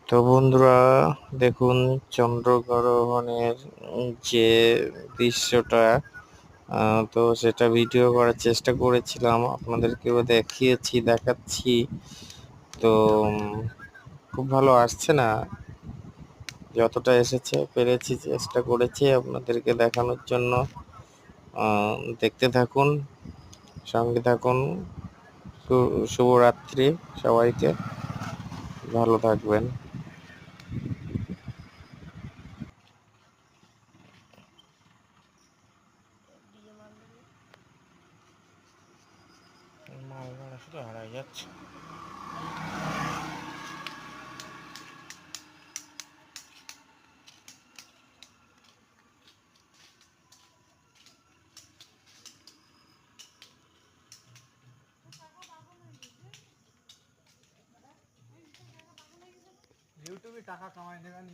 তো বন্ধুরা দেখুন চন্দ্রগ্রহণের যে দৃশ্যটা, তো সেটা ভিডিও করার চেষ্টা করেছিলাম, আপনাদেরকেও দেখাচ্ছি। তো খুব ভালো আসছে না, যতটা এসেছে পেরেছি চেষ্টা করেছি আপনাদেরকে দেখানোর জন্য। দেখতে থাকুন, সঙ্গে থাকুন। শুভরাত্রি সবাইকে, ভালো থাকবেন। মালগাড়া শুধু হারাই যাচ্ছে। ইউটিউবে টাকা কামাই নেবেন।